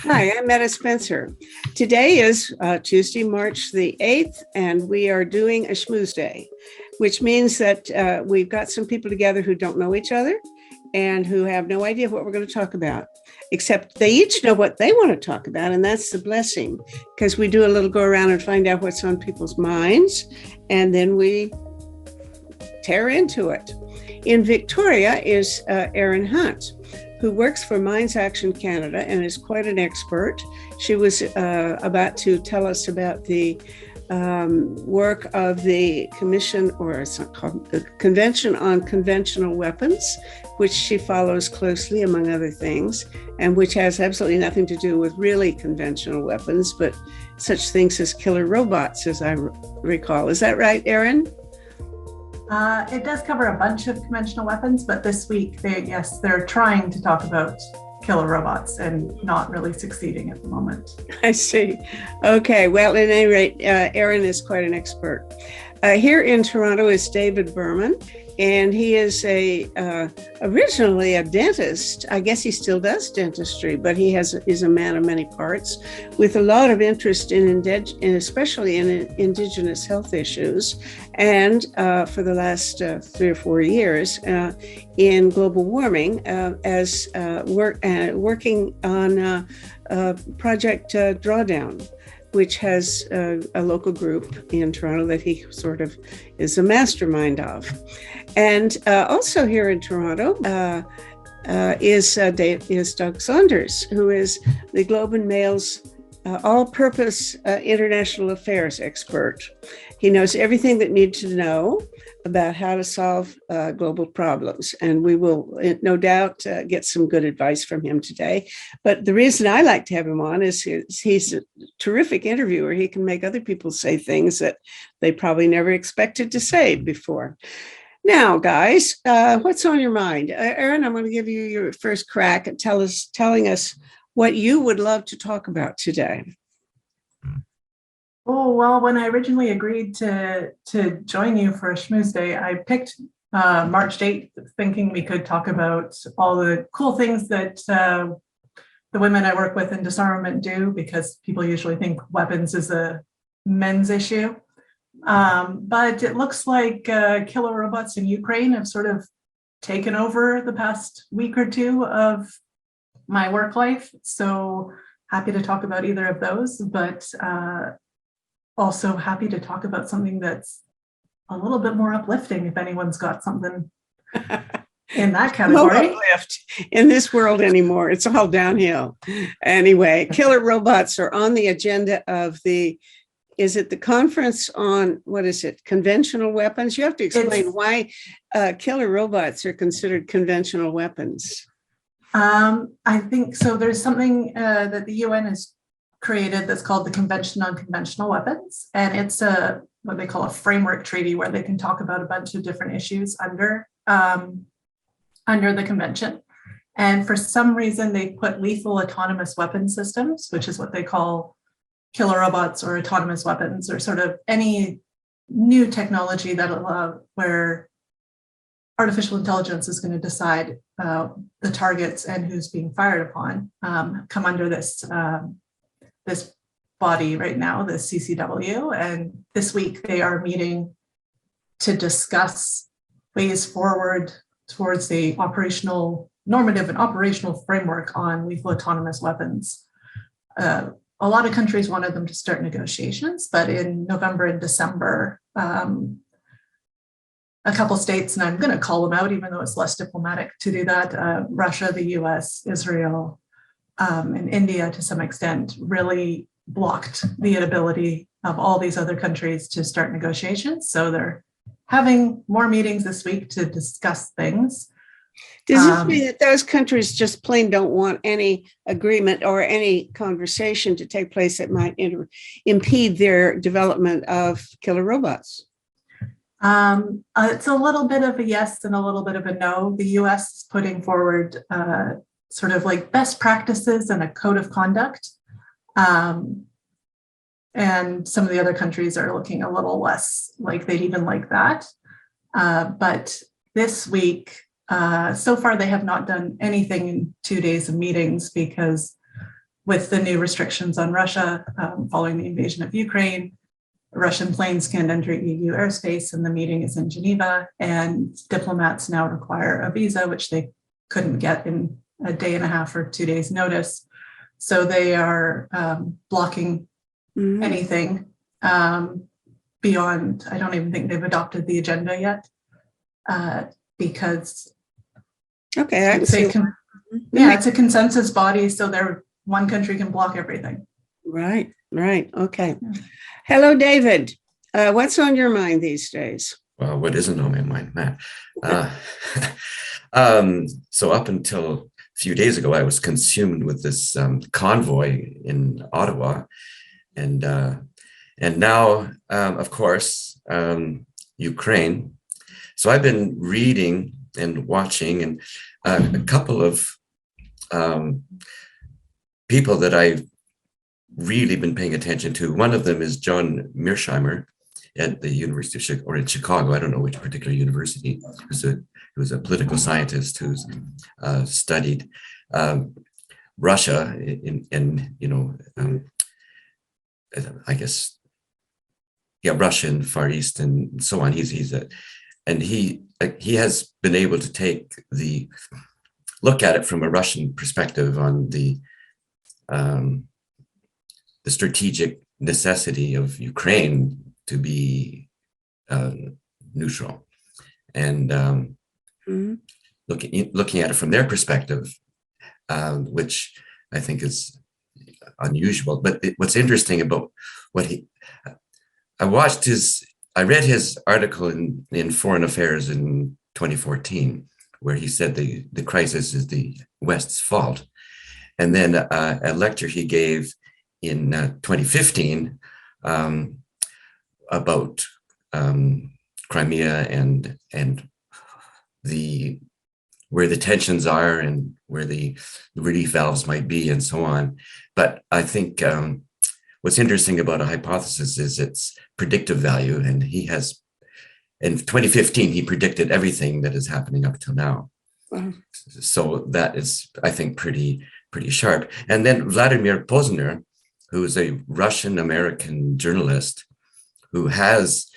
Hi, I'm Metta Spencer. Today is Tuesday, March the 8th, and we are doing a schmooze day, which means that we've got some people together who don't know each other and who have no idea what we're going to talk about, except they each know what they want to talk about, and that's the blessing, because we do a little go around and find out what's on people's minds, and then we tear into it. In Victoria is Erin Hunt, who works for Mines Action Canada and is quite an expert. She was about to tell us about the work of the Commission, or it's not called, the Convention on Conventional Weapons, which she follows closely, among other things, and which has absolutely nothing to do with really conventional weapons, but such things as killer robots, as I recall. Is that right, Erin? It does cover a bunch of conventional weapons, but this week, they're trying to talk about killer robots and not really succeeding at the moment. I see. Okay, well, at any rate, Erin is quite an expert. Here in Toronto is David Berman, and he is originally a dentist. I guess he still does dentistry, but he is a man of many parts with a lot of interest in especially in Indigenous health issues, and for the last 3 or 4 years in global warming as working on Project Drawdown, which has a local group in Toronto that he sort of is a mastermind of. And also here in Toronto is Doug Saunders, who is the Globe and Mail's all-purpose international affairs expert. He knows everything that needs to know about how to solve global problems. And we will no doubt get some good advice from him today. But the reason I like to have him on is he's a terrific interviewer. He can make other people say things that they probably never expected to say before. Now, guys, what's on your mind? Erin, I'm going to give you your first crack at telling us what you would love to talk about today. Oh, well, when I originally agreed to join you for a schmooze day, I picked March 8th, thinking we could talk about all the cool things that the women I work with in disarmament do, because people usually think weapons is a men's issue. But it looks like killer robots in Ukraine have sort of taken over the past week or two of my work life. So happy to talk about either of those, but also happy to talk about something that's a little bit more uplifting if anyone's got something in that category. No uplift in this world anymore. It's all downhill. Anyway, killer robots are on the agenda of is it the conference on, conventional weapons? You have to explain why killer robots are considered conventional weapons. I think so. There's something that the UN has created that's called the Convention on Conventional Weapons, and it's what they call a framework treaty where they can talk about a bunch of different issues under the convention. And for some reason, they put lethal autonomous weapon systems, which is what they call killer robots or autonomous weapons, or sort of any new technology where artificial intelligence is going to decide the targets and who's being fired upon, come under this body right now, the CCW. And this week they are meeting to discuss ways forward towards the normative and operational framework on lethal autonomous weapons. A lot of countries wanted them to start negotiations, but in November and December, a couple states, and I'm going to call them out, even though it's less diplomatic to do that, Russia, the US, Israel, and India to some extent, really blocked the ability of all these other countries to start negotiations. So they're having more meetings this week to discuss things. Does this mean that those countries just plain don't want any agreement or any conversation to take place that might impede their development of killer robots? It's a little bit of a yes and a little bit of a no. The US is putting forward sort of like best practices and a code of conduct. And some of the other countries are looking a little less like they'd even like that. But this week, so far they have not done anything in 2 days of meetings because with the new restrictions on Russia following the invasion of Ukraine, Russian planes can't enter EU airspace, and the meeting is in Geneva. And diplomats now require a visa, which they couldn't get in a day and a half or 2 days' notice. So they are blocking anything beyond. I don't even think they've adopted the agenda yet, because okay, it's a consensus body. So one country can block everything. Right. Okay. Hello, David. What's on your mind these days? Well, what isn't on my mind, Matt? So up until a few days ago, I was consumed with this convoy in Ottawa, and now, of course, Ukraine. So I've been reading and watching, and a couple of people that I've really been paying attention to. One of them is John Mearsheimer at the University of Chicago, or in Chicago. I don't know which particular university. He was a political scientist who's studied Russia I guess, Russia and Far East and so on. He has been able to look at it from a Russian perspective on the strategic necessity of Ukraine to be neutral, and looking at it from their perspective, which I think is unusual. But what's interesting about I read his article in Foreign Affairs in 2014, where he said the crisis is the West's fault, and then a lecture he gave in 2015 about Crimea and where the tensions are and where the relief valves might be and so on. But I think what's interesting about a hypothesis is its predictive value, and in 2015 he predicted everything that is happening up till now. Wow. So that is, I think, pretty sharp. And then Vladimir Posner, who is a Russian-American journalist who has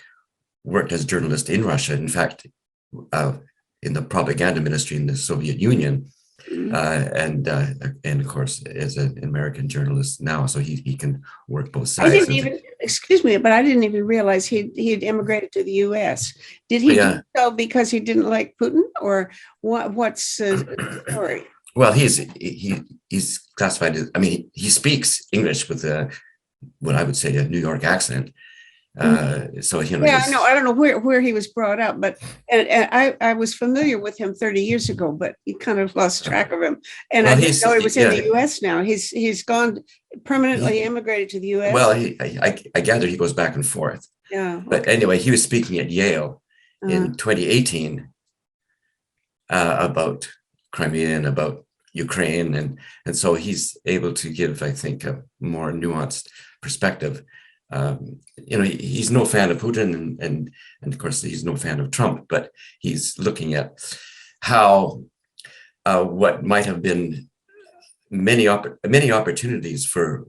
worked as a journalist in Russia, in fact, in the propaganda ministry in the Soviet Union, and of course, as an American journalist now, so he can work both sides. Excuse me, but I didn't even realize he'd immigrated to the U.S. Did he do so because he didn't like Putin, or what's the story? Well, he's classified as, he speaks English with what I would say a New York accent. So I don't know where he was brought up, but and I was familiar with him 30 years ago, but you kind of lost track of him. And I didn't know he was in the U.S. now. He's gone permanently immigrated to the U.S. Well, I gather he goes back and forth. Yeah. Okay. But anyway, he was speaking at Yale in 2018 about Crimea and about Ukraine, and so he's able to give, I think, a more nuanced perspective. He's no fan of Putin, and of course he's no fan of Trump, but he's looking at how what might have been many opportunities for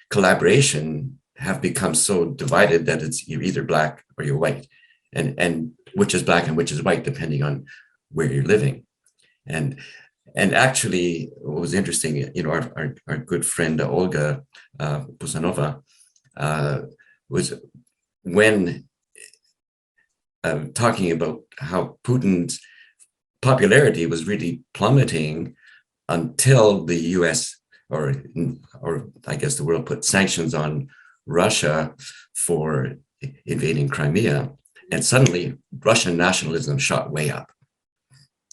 collaboration have become so divided that you're either black or you're white, and which is black and which is white depending on where you're living. And actually, what was interesting, our good friend Olga Pusanova was when talking about how Putin's popularity was really plummeting until the U.S. or I guess the world put sanctions on Russia for invading Crimea, and suddenly Russian nationalism shot way up.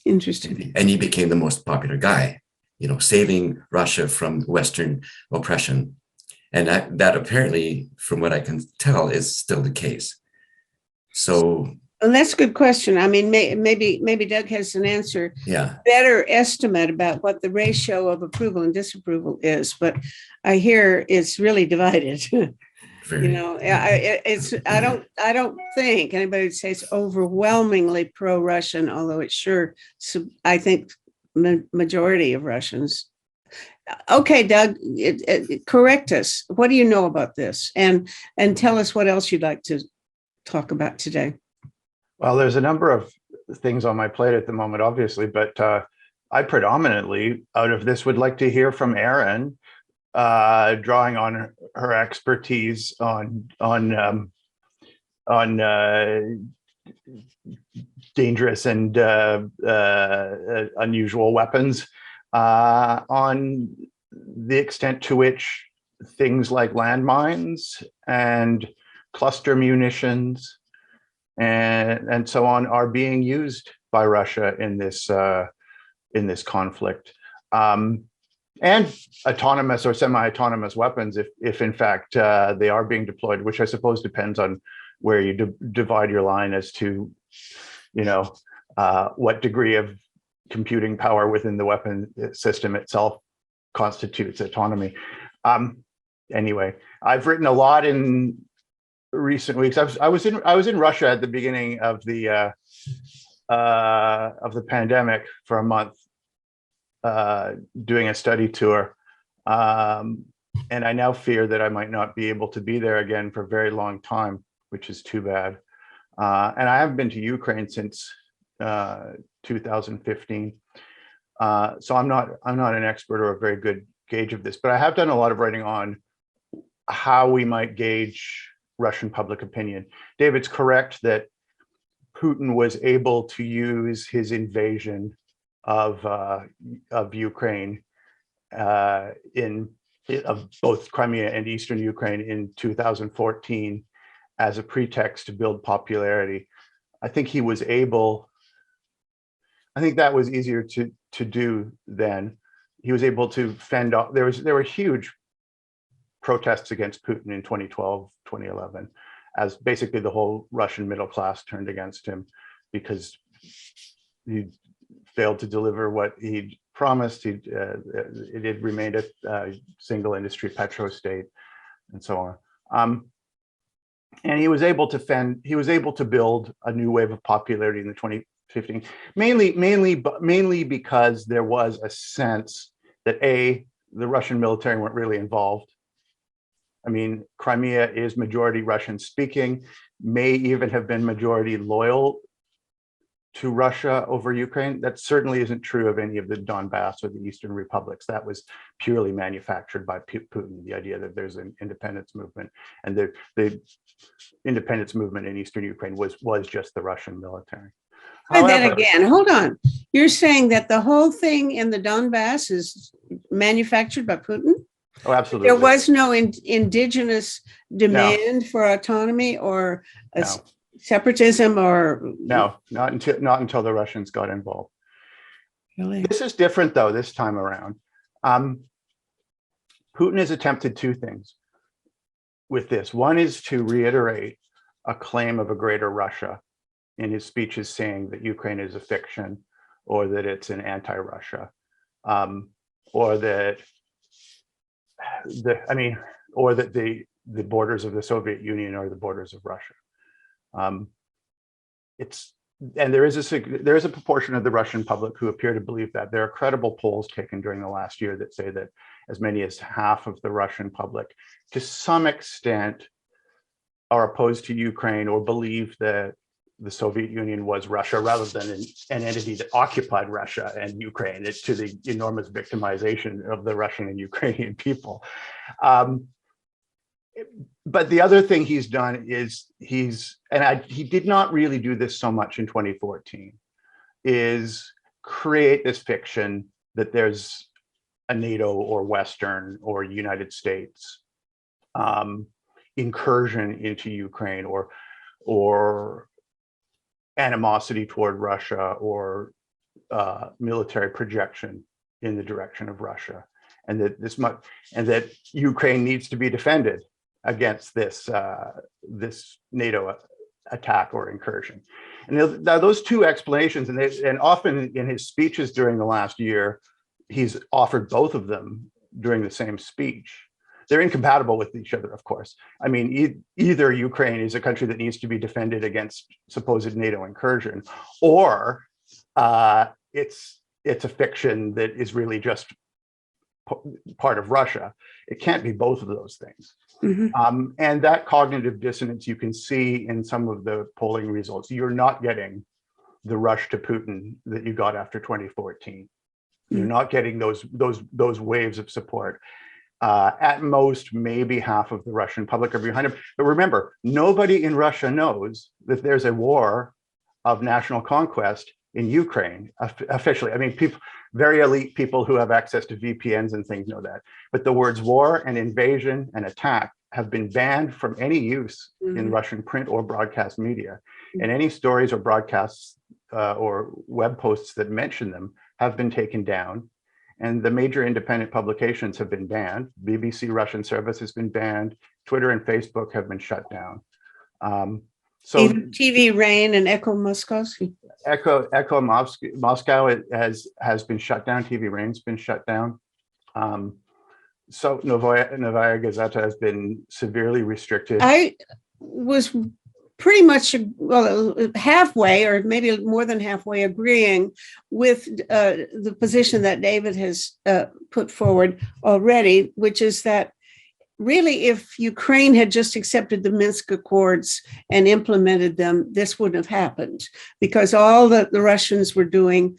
Interesting. And he became the most popular guy, saving Russia from Western oppression. And that apparently, from what I can tell, is still the case. So, well, that's a good question. I mean, maybe Doug has an answer. Yeah. Better estimate about what the ratio of approval and disapproval is, but I hear it's really divided. I don't think anybody would say it's overwhelmingly pro-Russian, although it's sure. I think majority of Russians Okay, Doug, correct us. What do you know about this? And tell us what else you'd like to talk about today. Well, there's a number of things on my plate at the moment, obviously, but I predominantly, out of this, would like to hear from Erin, drawing on her expertise on dangerous and unusual weapons, on the extent to which things like landmines and cluster munitions and so on are being used by Russia in this conflict, and autonomous or semi-autonomous weapons, if in fact they are being deployed, which I suppose depends on where you divide your line as to, what degree of computing power within the weapon system itself constitutes autonomy. Anyway, I've written a lot in recent weeks. I was in Russia at the beginning of the pandemic for a month, doing a study tour, and I now fear that I might not be able to be there again for a very long time, which is too bad. And I haven't been to Ukraine since 2015, so I'm not an expert or a very good gauge of this, but I have done a lot of writing on how we might gauge Russian public opinion. David's correct that Putin was able to use his invasion of Ukraine, of both Crimea and Eastern Ukraine in 2014 as a pretext to build popularity. I think he was able. I think that was easier to do then. He was able to fend off. There were huge protests against Putin in 2012, 2011, as basically the whole Russian middle class turned against him because he failed to deliver what he'd promised. It had remained a single industry petro state and so on. And he was able to build a new wave of popularity in the 2015, mainly because there was a sense that the Russian military weren't really involved. I mean, Crimea is majority Russian speaking, may even have been majority loyal to Russia over Ukraine. That certainly isn't true of any of the Donbass or the Eastern republics. That was purely manufactured by Putin, the idea that there's an independence movement, and the independence movement in Eastern Ukraine was just the Russian military. But then again, hold on. You're saying that the whole thing in the Donbass is manufactured by Putin? Oh, absolutely. There was no indigenous demand for autonomy or separatism, or not until the Russians got involved. Really? This is different though this time around. Putin has attempted two things with this. One is to reiterate a claim of a greater Russia in his speeches, saying that Ukraine is a fiction, or that it's an anti-Russia, or that the borders of the Soviet Union are the borders of Russia. There is a proportion of the Russian public who appear to believe that. There are credible polls taken during the last year that say that as many as half of the Russian public, to some extent, are opposed to Ukraine or believe that the Soviet Union was Russia rather than an entity that occupied Russia and Ukraine, to the enormous victimization of the Russian and Ukrainian people. But the other thing he's done is he did not really do this so much in 2014, is create this fiction that there's a NATO or Western or United States incursion into Ukraine, or animosity toward Russia, or military projection in the direction of Russia, and that Ukraine needs to be defended against this NATO attack or incursion. And now those two explanations, and often in his speeches during the last year, he's offered both of them during the same speech. They're incompatible with each other, of course. I mean, either Ukraine is a country that needs to be defended against supposed NATO incursion, or it's a fiction that is really just part of Russia. It can't be both of those things. Mhm. And that cognitive dissonance you can see in some of the polling results. You're not getting the rush to Putin that you got after 2014. You're not getting those waves of support. At most, maybe half of the Russian public are behind him. But remember, nobody in Russia knows that there's a war of national conquest in Ukraine officially. I mean, people, very elite people who have access to VPNs and things know that. But the words war and invasion and attack have been banned from any use in Russian print or broadcast media. And any stories or broadcasts or web posts that mention them have been taken down. And the major independent publications have been banned. BBC Russian service has been banned. Twitter and Facebook have been shut down. So even TV Rain and Echo Moscowski. Echo Moscow has been shut down. TV Rain's been shut down. So Novaya Gazeta has been severely restricted. I was pretty much, well, halfway or maybe more than halfway agreeing with the position that David has put forward already, which is that really, if Ukraine had just accepted the Minsk Accords and implemented them, this wouldn't have happened, because all that the Russians were doing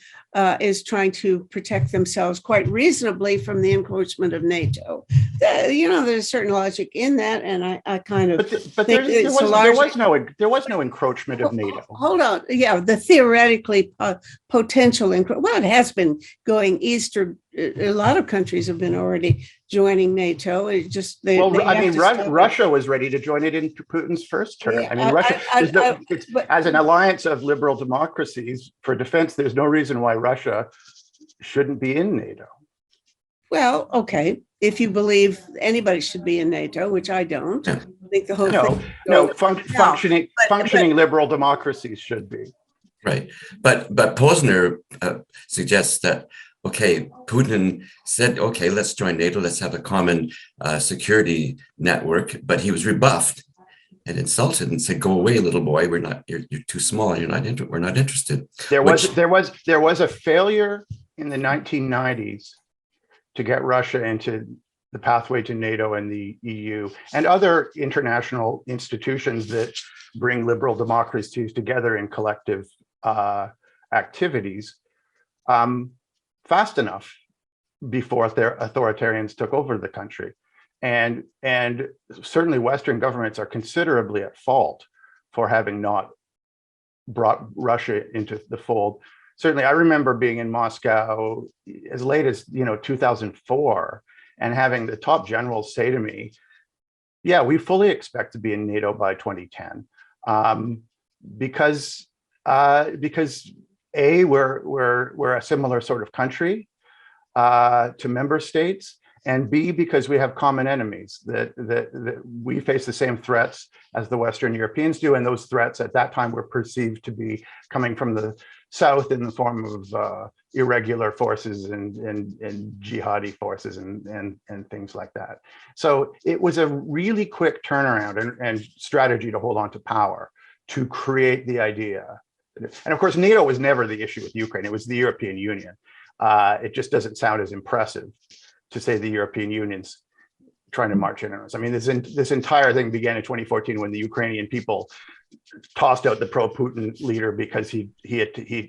is trying to protect themselves quite reasonably from the encroachment of NATO. There's a certain logic in that, and I kind of but think there was no encroachment of NATO. Hold on, yeah, the theoretically potential well, it has been going east, or a lot of countries have been already joining NATO. It just Russia was ready to join it in Putin's first term. Yeah, I mean, Russia as an alliance of liberal democracies for defense. There's no reason why Russia shouldn't be in NATO. Well, okay, if you believe anybody should be in NATO, which I don't. I think the whole thing. Functioning liberal democracies should be. Right, but Posner suggests that, okay, Putin said, okay, let's join NATO, let's have a common security network, but he was rebuffed and insulted and said, "Go away, little boy. You're too small. We're not interested." There was a failure in the 1990s to get Russia into the pathway to NATO and the EU and other international institutions that bring liberal democracies together in collective activities fast enough before their authoritarians took over the country. And certainly Western governments are considerably at fault for having not brought Russia into the fold. Certainly, I remember being in Moscow as late as 2004 and having the top generals say to me, "Yeah, we fully expect to be in NATO by 2010, because A, we're a similar sort of country to member states, and B, because we have common enemies, that we face the same threats as the Western Europeans do, and those threats at that time were perceived to be coming from the South in the form of irregular forces and jihadi forces and things like that." So it was a really quick turnaround and strategy to hold on to power, to create the idea. And of course, NATO was never the issue with Ukraine. It was the European Union. It just doesn't sound as impressive to say the European Union's trying to march in on us. I mean, this entire thing began in 2014 when the Ukrainian people tossed out the pro-Putin leader because he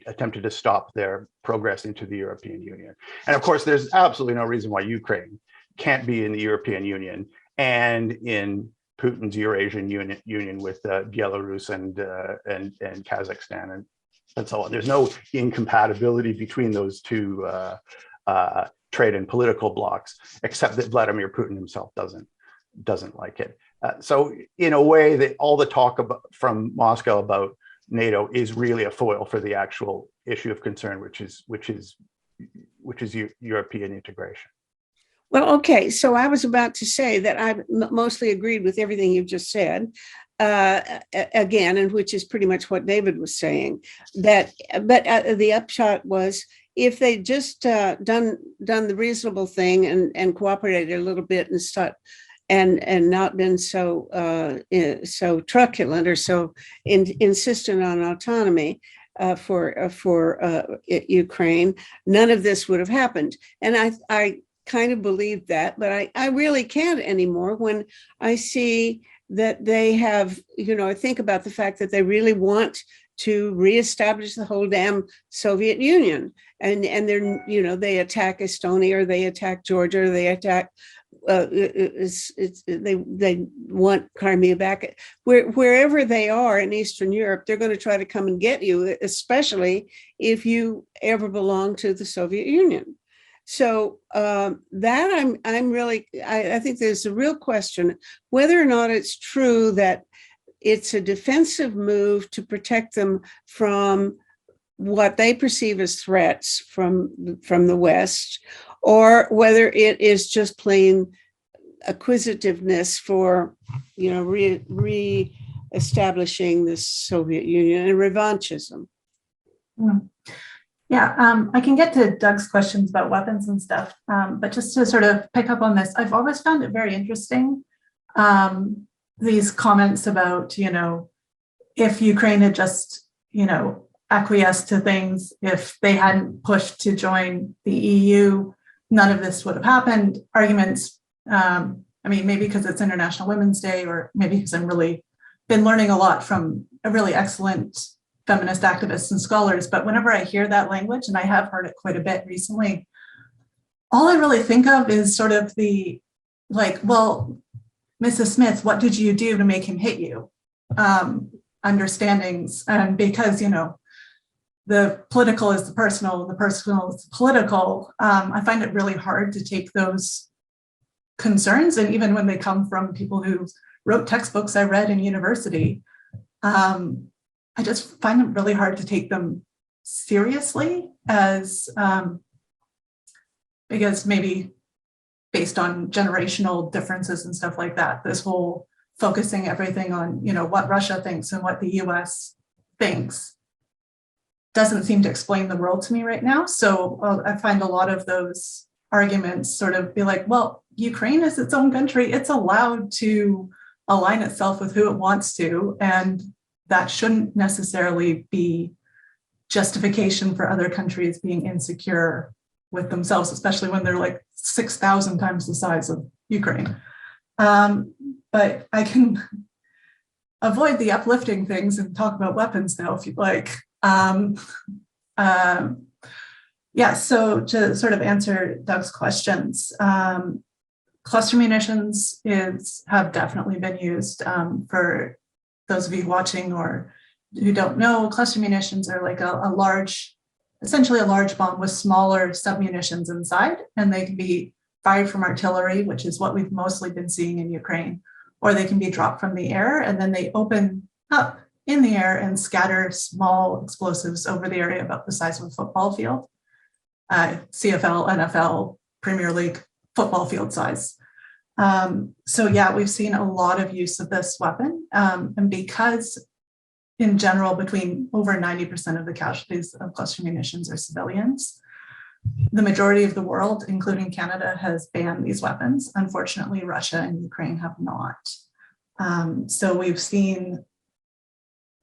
attempted to stop their progress into the European Union. And of course, there's absolutely no reason why Ukraine can't be in the European Union and in Putin's Eurasian Union with Belarus and Kazakhstan and so on. There's no incompatibility between those two trade and political blocs, except that Vladimir Putin himself doesn't like it. So in a way, that all the talk from Moscow about NATO is really a foil for the actual issue of concern, which is European integration. Well, okay. So I was about to say that I mostly agreed with everything you've just said. Again, and which is pretty much what David was saying. But the upshot was, if they just done the reasonable thing and cooperated a little bit and and not been so truculent or so insistent on autonomy for Ukraine, none of this would have happened. And kind of believed that, but I really can't anymore when I see that they have, I think about the fact that they really want to reestablish the whole damn Soviet Union. And they're, they attack Estonia, or they attack Georgia, or they attack, they want Crimea back. Wherever they are in Eastern Europe, they're going to try to come and get you, especially if you ever belong to the Soviet Union. So that I'm really, I think there's a real question whether or not it's true that it's a defensive move to protect them from what they perceive as threats from the West, or whether it is just plain acquisitiveness for, re-establishing the Soviet Union and revanchism. Yeah, I can get to Doug's questions about weapons and stuff, but just to sort of pick up on this, I've always found it very interesting, these comments about, if Ukraine had just, acquiesced to things, if they hadn't pushed to join the EU, none of this would have happened. Arguments, maybe because it's International Women's Day, or maybe because I'm really been learning a lot from a really excellent feminist activists and scholars, but whenever I hear that language, and I have heard it quite a bit recently, all I really think of is sort of the, well, Mrs. Smith, what did you do to make him hit you? Understandings, and because, the political is the personal, and the personal is the political, I find it really hard to take those concerns, and even when they come from people who wrote textbooks I read in university, I just find it really hard to take them seriously as, because maybe based on generational differences and stuff like that, this whole focusing everything on, what Russia thinks and what the US thinks doesn't seem to explain the world to me right now. So I find a lot of those arguments sort of be like, well, Ukraine is its own country. It's allowed to align itself with who it wants to. And that shouldn't necessarily be justification for other countries being insecure with themselves, especially when they're like 6,000 times the size of Ukraine. But I can avoid the uplifting things and talk about weapons now, if you'd like. So to sort of answer Doug's questions, cluster munitions have definitely been used. For those of you watching or who don't know, cluster munitions are like essentially a large bomb with smaller submunitions inside, and they can be fired from artillery, which is what we've mostly been seeing in Ukraine, or they can be dropped from the air, and then they open up in the air and scatter small explosives over the area about the size of a football field. CFL, NFL, Premier League, football field size. So yeah, we've seen a lot of use of this weapon. And because in general, between over 90% of the casualties of cluster munitions are civilians, the majority of the world, including Canada, has banned these weapons. Unfortunately, Russia and Ukraine have not. So we've seen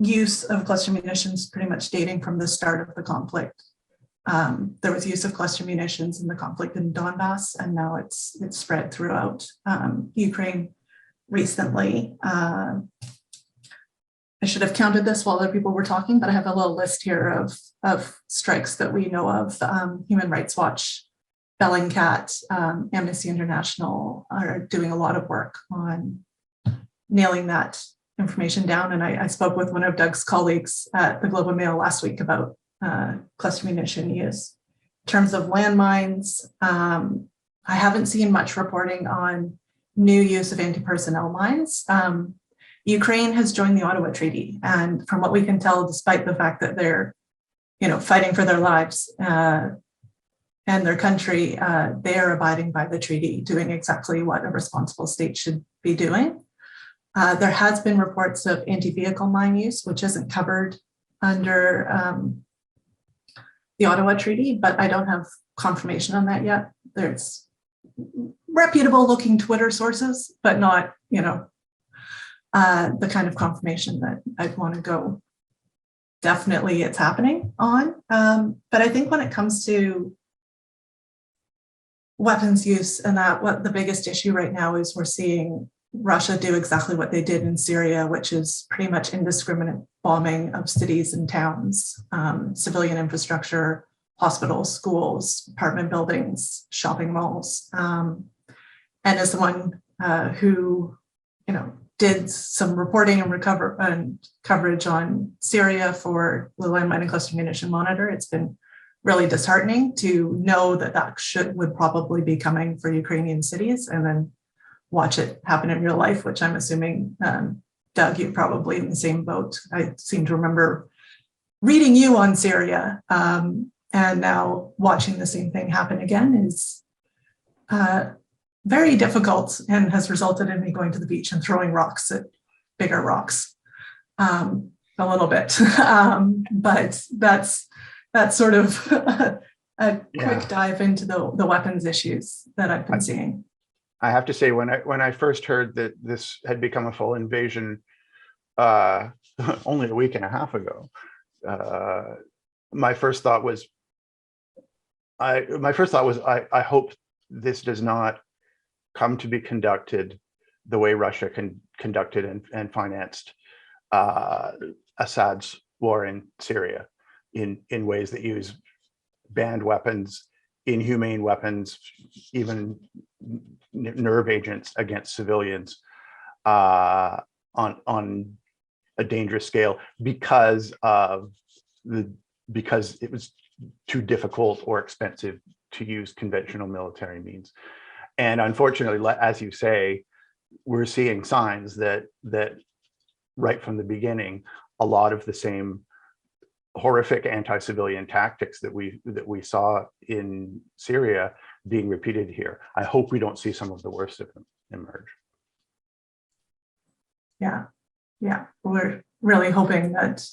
use of cluster munitions pretty much dating from the start of the conflict. There was use of cluster munitions in the conflict in Donbass, and now it's spread throughout Ukraine recently. I should have counted this while other people were talking, but I have a little list here of strikes that we know of. Human Rights Watch, Bellingcat, Amnesty International are doing a lot of work on nailing that information down. And I spoke with one of Doug's colleagues at the Globe and Mail last week about cluster munition use. In terms of landmines, I haven't seen much reporting on new use of anti-personnel mines. Ukraine has joined the Ottawa Treaty, and from what we can tell, despite the fact that they're, fighting for their lives and their country, they are abiding by the treaty, doing exactly what a responsible state should be doing. There has been reports of anti-vehicle mine use, which isn't covered under the Ottawa Treaty, but I don't have confirmation on that yet. There's reputable looking Twitter sources, but not, the kind of confirmation that I'd want to go, definitely it's happening on. But I think when it comes to weapons use, and that what the biggest issue right now is we're seeing Russia do exactly what they did in Syria, which is pretty much indiscriminate bombing of cities and towns, civilian infrastructure, hospitals, schools, apartment buildings, shopping malls. And as someone who, did some reporting and coverage on Syria for the Landmine and Cluster Munition Monitor, it's been really disheartening to know that would probably be coming for Ukrainian cities, and then watch it happen in real life, which I'm assuming, Doug, you're probably in the same boat. I seem to remember reading you on Syria, and now watching the same thing happen again is very difficult, and has resulted in me going to the beach and throwing rocks at bigger rocks a little bit. But that's sort of a quick dive into the weapons issues that I've been seeing. I have to say, when I first heard that this had become a full invasion only a week and a half ago, my first thought was I hope this does not come to be conducted the way Russia conducted and financed Assad's war in Syria, in ways that use banned weapons, inhumane weapons, even nerve agents against civilians on a dangerous scale because it was too difficult or expensive to use conventional military means. And unfortunately, as you say, we're seeing signs that right from the beginning, a lot of the same horrific anti-civilian tactics that we saw in Syria being repeated here. I hope we don't see some of the worst of them emerge. Yeah, we're really hoping that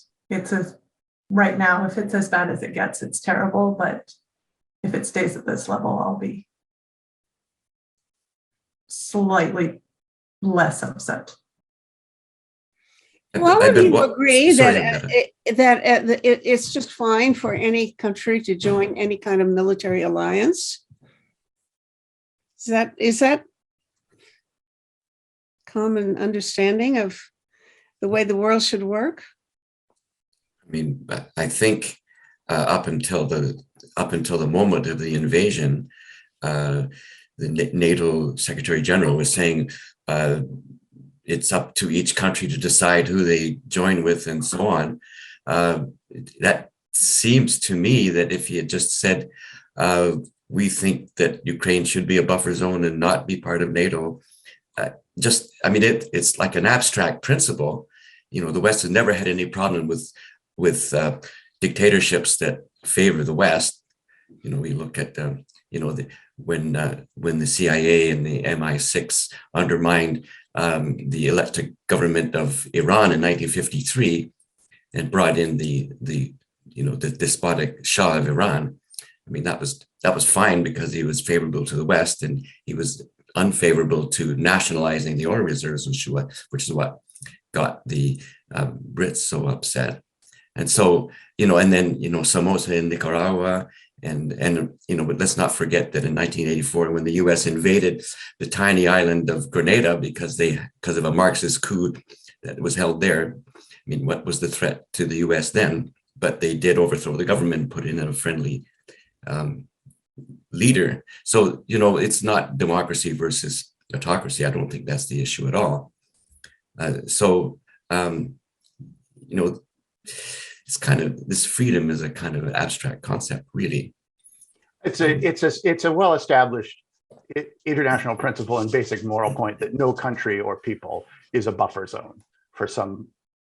right now, if it's as bad as it gets, it's terrible. But if it stays at this level, I'll be slightly less upset. Well, do you agree that it's just fine for any country to join any kind of military alliance? Is that common understanding of the way the world should work? I mean, I think up until the moment of the invasion, the NATO Secretary General was saying it's up to each country to decide who they join with and so on. That seems to me that if he had just said, we think that Ukraine should be a buffer zone and not be part of NATO, it's like an abstract principle. The West has never had any problem with dictatorships that favor the West. We look at when the CIA and the MI6 undermined the elected government of Iran in 1953 and brought in the despotic Shah of Iran. I mean, that was fine because he was favorable to the West, and he was unfavorable to nationalizing the oil reserves, which is what got the Brits so upset. And so, and then, Somoza in Nicaragua, and but let's not forget that in 1984, when the U.S. invaded the tiny island of Grenada because of a Marxist coup that was held there. I mean, what was the threat to the U.S. then? But they did overthrow the government, put in a friendly leader. So, it's not democracy versus autocracy. I don't think that's the issue at all. It's kind of, this freedom is a kind of an abstract concept, really. It's a well-established international principle and basic moral point that no country or people is a buffer zone for some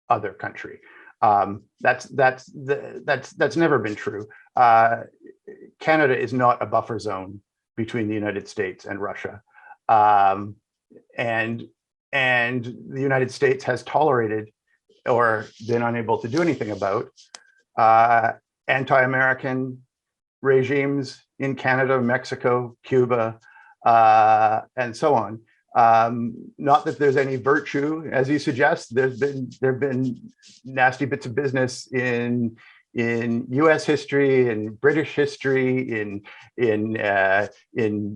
other country. That's never been true. Canada is not a buffer zone between the United States and Russia, and the United States has tolerated or been unable to do anything about anti-American regimes in Canada, Mexico, Cuba, and so on. Not that there's any virtue, as you suggest. There've been nasty bits of business in in U.S. history, in British history, in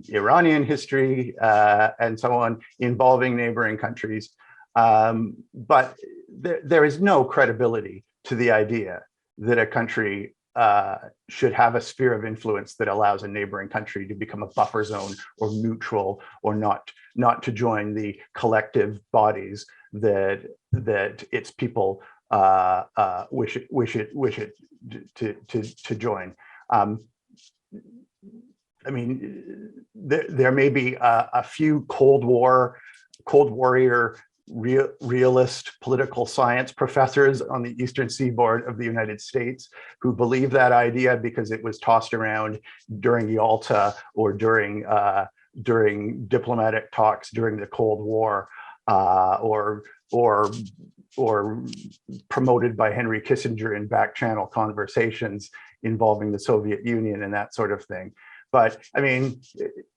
Iranian history, and so on, involving neighboring countries. But there is no credibility to the idea that a country should have a sphere of influence that allows a neighboring country to become a buffer zone or neutral, or not to join the collective bodies that its people wish it to join. I mean, there may be a few Cold Warrior realist political science professors on the eastern seaboard of the United States who believe that idea because it was tossed around during Yalta or during diplomatic talks during the Cold War, or promoted by Henry Kissinger in back channel conversations involving the Soviet Union and that sort of thing. But I mean,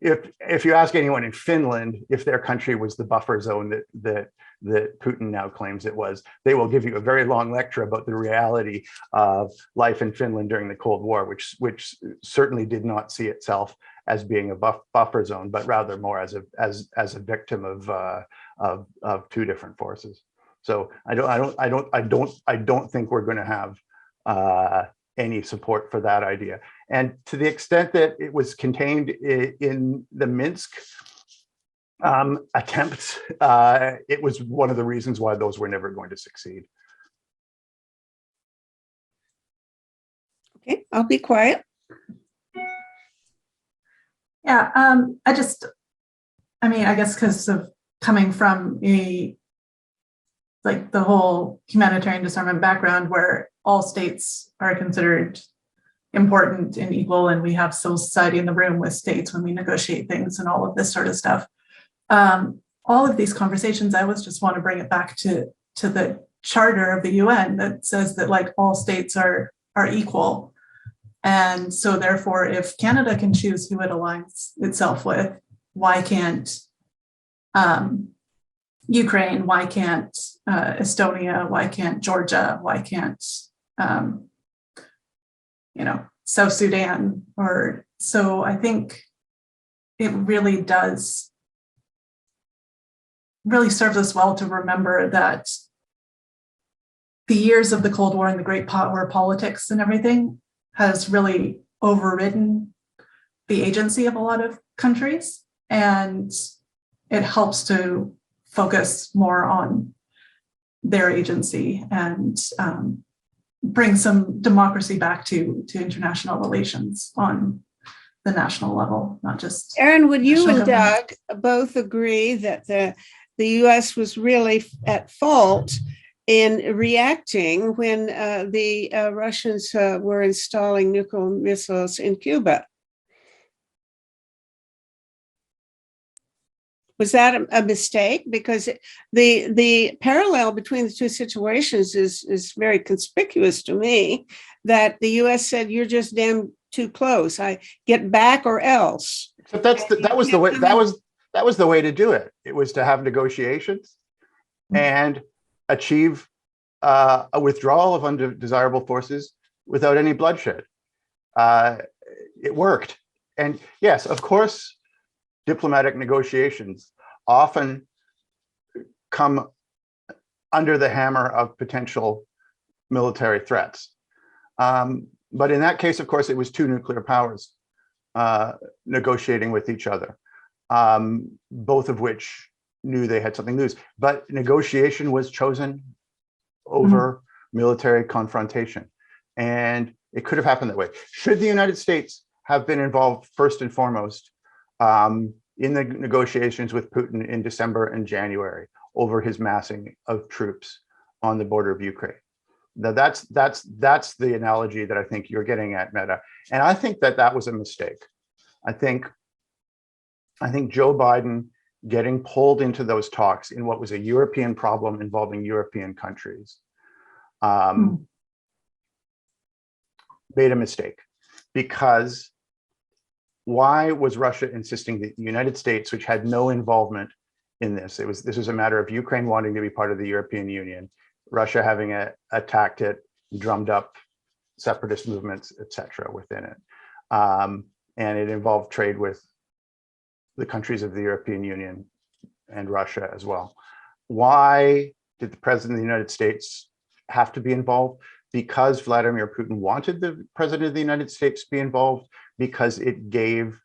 if you ask anyone in Finland if their country was the buffer zone that Putin now claims it was, they will give you a very long lecture about the reality of life in Finland during the Cold War, which certainly did not see itself as being a buffer zone, but rather more as a victim of two different forces. So I don't think we're going to have any support for that idea. And to the extent that it was contained in the Minsk attempts, it was one of the reasons why those were never going to succeed. Okay, I'll be quiet. Yeah, I guess because of coming from the whole humanitarian disarmament background where all states are considered important and equal, and we have civil society in the room with states when we negotiate things and all of this sort of stuff. All of these conversations, I always just want to bring it back to the charter of the UN that says that like all states are equal. And so therefore, if Canada can choose who it aligns itself with, why can't Ukraine, why can't Estonia, why can't Georgia, why can't South Sudan? Or so I think it really serves us well to remember that the years of the Cold War and the great power politics and everything has really overridden the agency of a lot of countries, and it helps to focus more on their agency and bring some democracy back to international relations on the national level, not just. Erin, would you and government. Doug both agree that the U.S. was really at fault in reacting when the Russians were installing nuclear missiles in Cuba? Was that a mistake? Because the parallel between the two situations is very conspicuous to me, that the U.S. said, you're just damn too close. I get back or else. But that was the way to do it. It was to have negotiations and achieve a withdrawal of undesirable forces without any bloodshed. It worked. And yes, of course, diplomatic negotiations often come under the hammer of potential military threats. But in that case, of course, it was two nuclear powers negotiating with each other, both of which knew they had something to lose. But negotiation was chosen over military confrontation. And it could have happened that way. Should the United States have been involved first and foremost in the negotiations with Putin in December and January over his massing of troops on the border of Ukraine? Now that's the analogy that I think you're getting at, Meta. And I think that was a mistake. I think Joe Biden getting pulled into those talks in what was a European problem involving European countries made a mistake. Because why was Russia insisting that the United States, which had no involvement in this, this was a matter of Ukraine wanting to be part of the European Union, Russia having attacked it, drummed up separatist movements, etc., within it. And it involved trade with the countries of the European Union and Russia as well. Why did the President of the United States have to be involved? Because Vladimir Putin wanted the President of the United States to be involved, because it gave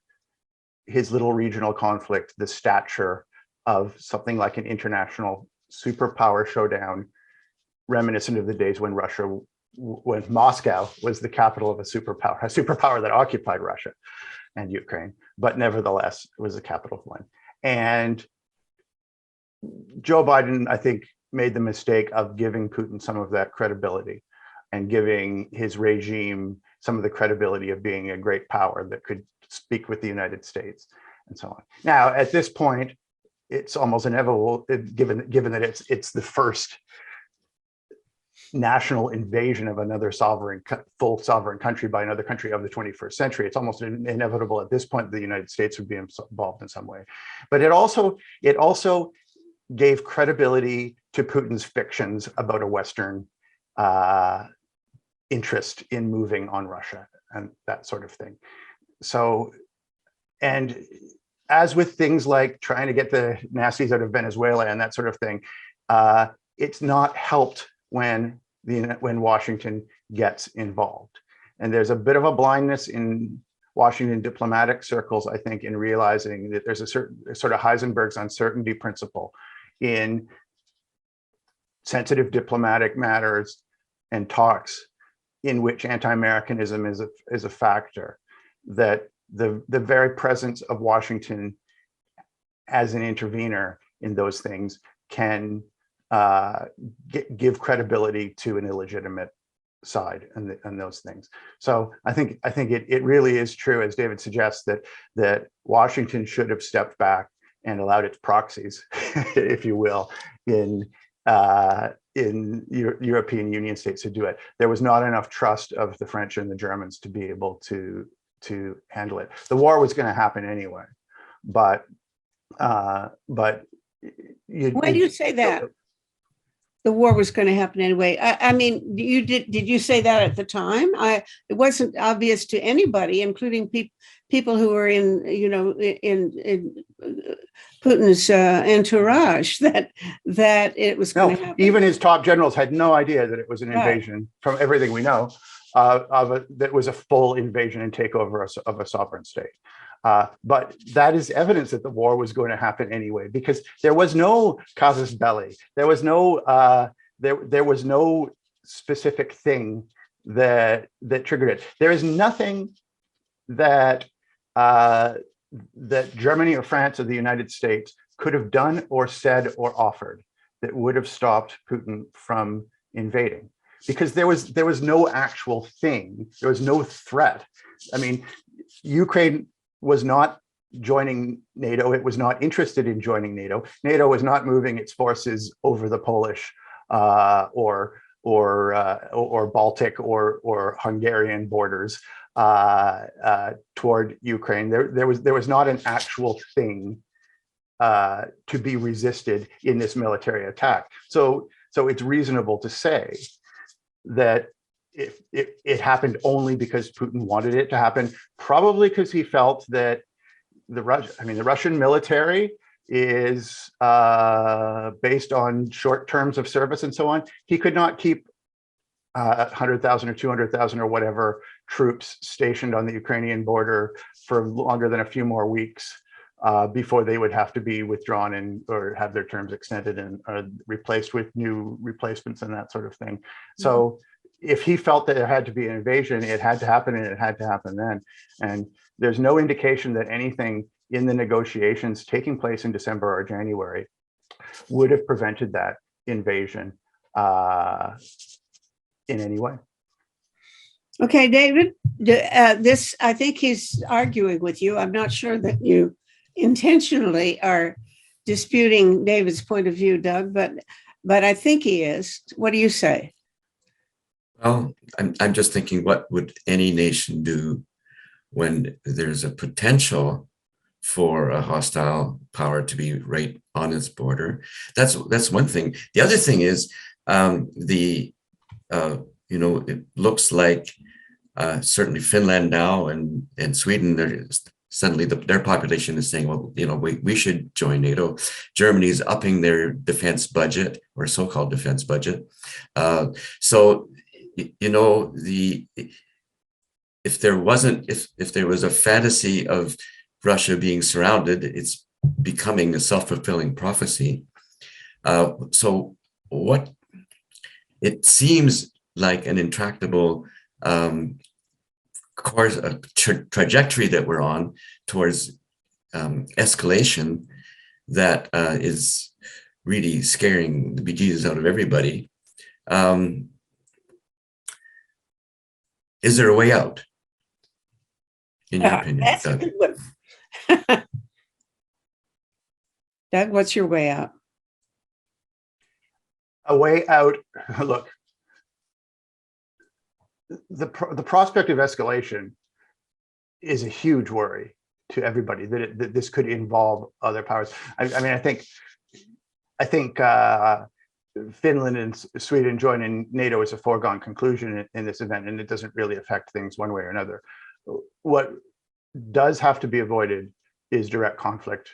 his little regional conflict the stature of something like an international superpower showdown, reminiscent of the days when when Moscow was the capital of a superpower that occupied Russia and Ukraine, but nevertheless it was the capital of one. And Joe Biden, I think, made the mistake of giving Putin some of that credibility and giving his regime some of the credibility of being a great power that could speak with the United States and so on. Now, at this point, it's almost inevitable, given that it's the first national invasion of another full sovereign country by another country of the 21st century. It's almost inevitable at this point the United States would be involved in some way. But it also gave credibility to Putin's fictions about a Western interest in moving on Russia and that sort of thing. So, and as with things like trying to get the Nazis out of Venezuela and that sort of thing, it's not helped when Washington gets involved. And there's a bit of a blindness in Washington diplomatic circles, I think, in realizing that there's a certain sort of Heisenberg's uncertainty principle in sensitive diplomatic matters and talks in which anti-Americanism is a factor, that the very presence of Washington as an intervener in those things can give credibility to an illegitimate side and those things. So I think it really is true, as David suggests, that Washington should have stepped back and allowed its proxies, if you will, in European Union states to do it. There was not enough trust of the French and the Germans to be able to handle it. The war was going to happen anyway, but why do you say that? The war was going to happen anyway. I mean, did you say that at the time? It wasn't obvious to anybody, including people who were in Putin's entourage, that it was going to happen. Even his top generals had no idea that it was an invasion. From everything we know, that was a full invasion and takeover of a sovereign state. But that is evidence that the war was going to happen anyway, because there was no casus belli. There was no there was no specific thing that triggered it. There is nothing that that Germany or France or the United States could have done or said or offered that would have stopped Putin from invading, because there was no actual thing. There was no threat. I mean, Ukraine was not joining NATO. It was not interested in joining NATO. NATO was not moving its forces over the Polish or Baltic or Hungarian borders toward Ukraine. There was not an actual thing to be resisted in this military attack. So it's reasonable to say that it happened only because Putin wanted it to happen, probably because he felt that the Russian military is based on short terms of service and so on. He could not keep 100,000 or 200,000 or whatever troops stationed on the Ukrainian border for longer than a few more weeks before they would have to be withdrawn or have their terms extended and replaced with new replacements and that sort of thing. So if he felt that there had to be an invasion, it had to happen, and it had to happen then. And there's no indication that anything in the negotiations taking place in December or January would have prevented that invasion in any way. Okay, David, this, I think he's arguing with you. I'm not sure that you intentionally are disputing David's point of view, Doug, but I think he is. What do you say? Well, I'm just thinking, what would any nation do when there's a potential for a hostile power to be right on its border? That's one thing. The other thing is the it looks like certainly Finland now and Sweden, suddenly their population is saying, well, we should join NATO. Germany's upping their defense budget, or so-called defense budget. So, if there was a fantasy of Russia being surrounded, it's becoming a self-fulfilling prophecy. So what it seems like an intractable course, a trajectory that we're on towards escalation that is really scaring the bejesus out of everybody. Is there a way out, in your opinion, That's Doug? a good one. Doug, what's your way out? A way out. Look, the prospect of escalation is a huge worry to everybody, that this could involve other powers. I mean, I think Finland and Sweden joining NATO is a foregone conclusion in this event, and it doesn't really affect things one way or another. What does have to be avoided is direct conflict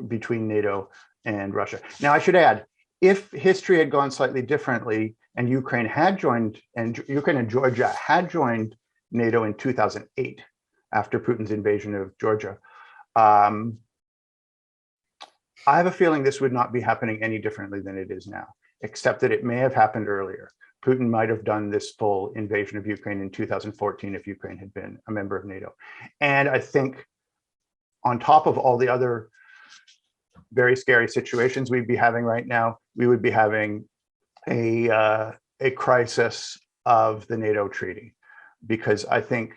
between NATO and Russia. Now, I should add, if history had gone slightly differently and Ukraine and Georgia had joined NATO in 2008 after Putin's invasion of Georgia, I have a feeling this would not be happening any differently than it is now, except that it may have happened earlier. Putin might have done this full invasion of Ukraine in 2014 if Ukraine had been a member of NATO. And I think on top of all the other very scary situations we'd be having right now, we would be having a crisis of the NATO treaty, because I think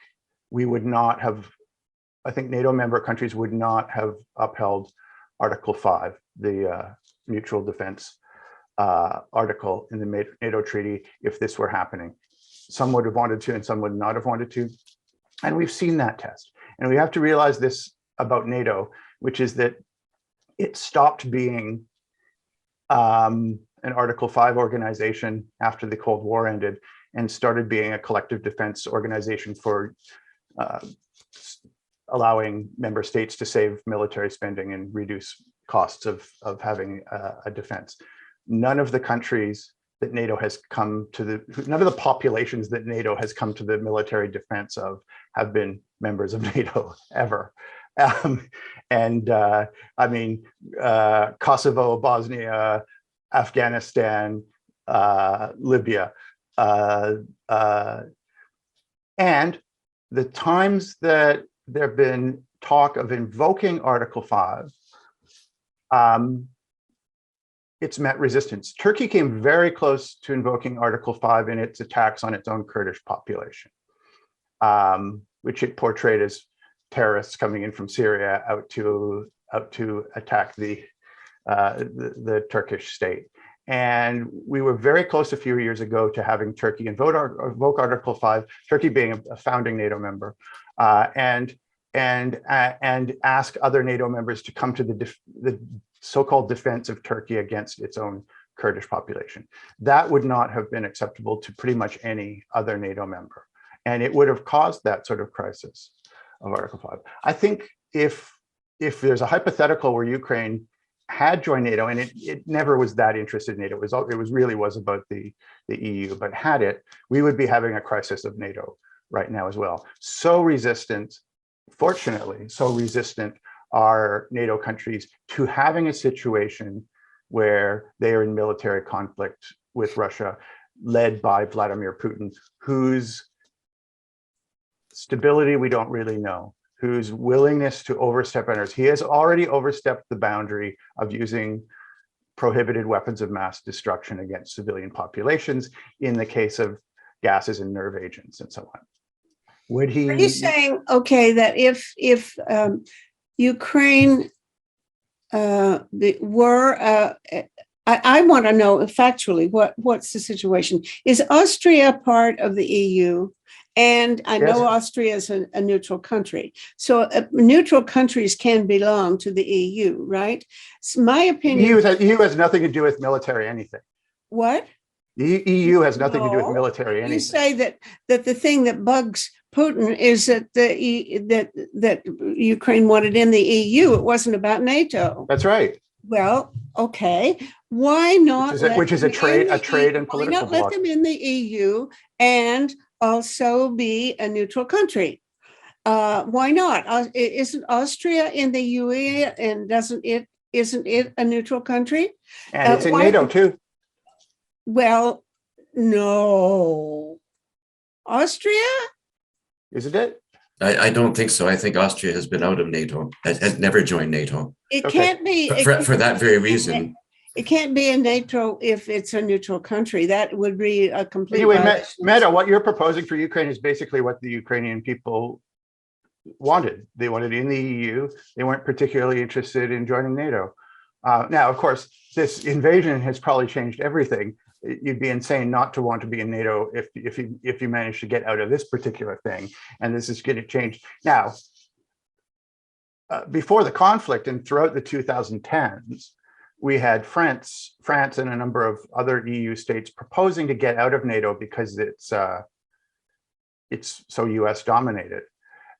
NATO member countries would not have upheld Article 5, the mutual defense article in the NATO treaty, if this were happening. Some would have wanted to and some would not have wanted to. And we've seen that test. And we have to realize this about NATO, which is that it stopped being an Article 5 organization after the Cold War ended and started being a collective defense organization for allowing member states to save military spending and reduce costs of having a defense. None of the countries that NATO has come to none of the populations that NATO has come to the military defense of have been members of NATO ever. I mean, Kosovo, Bosnia, Afghanistan, Libya, and the times that there have been talk of invoking Article 5, it's met resistance. Turkey came very close to invoking Article 5 in its attacks on its own Kurdish population, which it portrayed as terrorists coming in from Syria out to attack the Turkish state. And we were very close a few years ago to having Turkey invoke Article 5, Turkey being a founding NATO member, and ask other NATO members to come to the so-called defense of Turkey against its own Kurdish population. That would not have been acceptable to pretty much any other NATO member. And it would have caused that sort of crisis of Article 5. I think if there's a hypothetical where Ukraine had joined NATO, and it never was that interested in NATO, it really was about the EU, but had it, we would be having a crisis of NATO right now as well. So resistant, fortunately, so resistant are NATO countries to having a situation where they are in military conflict with Russia, led by Vladimir Putin, whose stability we don't really know, whose willingness to overstep boundaries. He has already overstepped the boundary of using prohibited weapons of mass destruction against civilian populations in the case of gases and nerve agents and so on. Would he? Are you saying, okay, that if Ukraine were, I want to know factually what's the situation. Is Austria part of the EU? And I know Austria is a neutral country. So neutral countries can belong to the EU, right? So my opinion. EU has nothing to do with military anything. What? The EU has nothing to do with No. military You anything. say that the thing that bugs Putin is that that Ukraine wanted in the EU. It wasn't about NATO. That's right. Well, okay. Why not? Which is a trade and why political not let bloc. them in the EU and also be a neutral country? Why not? Isn't Austria in the UE, and isn't it a neutral country? And it's in NATO too. Well, no. Austria? Isn't it? I don't think so. I think Austria has been out of NATO, has never joined NATO. It Okay. can't be. For that very reason. It can't be a NATO if it's a neutral country. That would be a complete. Anyway, Meta, what you're proposing for Ukraine is basically what the Ukrainian people wanted. They wanted in the EU. They weren't particularly interested in joining NATO. Now, of course, this invasion has probably changed everything. You'd be insane not to want to be in NATO if you manage to get out of this particular thing. And this is going to change. Now, before the conflict and throughout the 2010s, we had France and a number of other EU states proposing to get out of NATO because it's so US dominated,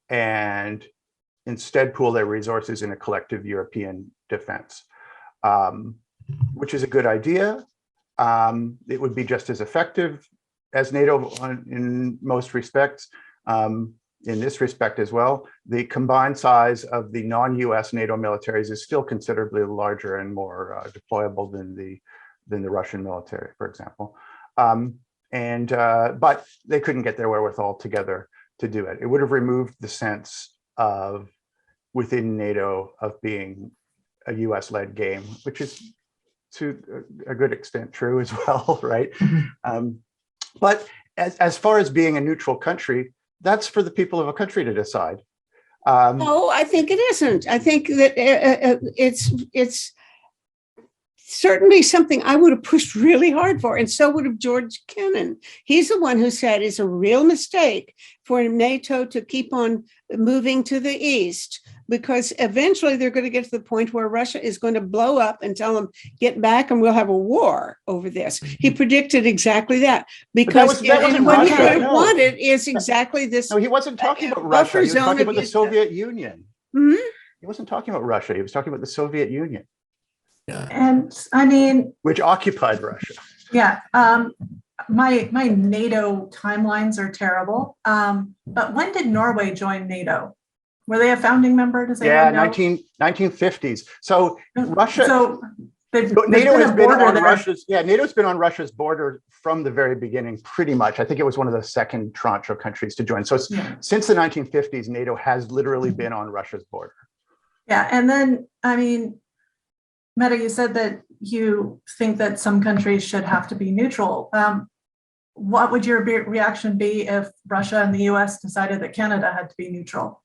and instead pool their resources in a collective European defense, which is a good idea. It would be just as effective as NATO in most respects. In this respect as well, the combined size of the non-US NATO militaries is still considerably larger and more deployable than the Russian military, for example. But they couldn't get their wherewithal together to do it. It would have removed the sense of within NATO of being a US-led game, which is to a good extent true as well, right? But as far as being a neutral country, that's for the people of a country to decide. No, I think it isn't. I think that it's certainly something I would have pushed really hard for, and so would have George Kennan. He's the one who said it's a real mistake for NATO to keep on moving to the east, because eventually they're going to get to the point where Russia is going to blow up and tell them, get back and we'll have a war over this. He predicted exactly that, because that wasn't what Russia, he no. wanted is exactly this. No, he wasn't talking about Russia. He was talking about the of- Soviet Union. Mhm. He wasn't talking about Russia. He was talking about the Soviet Union, Yeah. And I mean, which occupied Russia. yeah, my NATO timelines are terrible. But when did Norway join NATO? Were they a founding member? Does Yeah, anyone know? 1950s. So Russia. So there's NATO been has a been border on there. NATO's been on Russia's border from the very beginning, pretty much. I think it was one of the second tranche of countries to join. So Yeah. since the 1950s, NATO has literally been on Russia's border. Yeah, and then, I mean, Meta, you said that you think that some countries should have to be neutral. What would your reaction be if Russia and the US decided that Canada had to be neutral?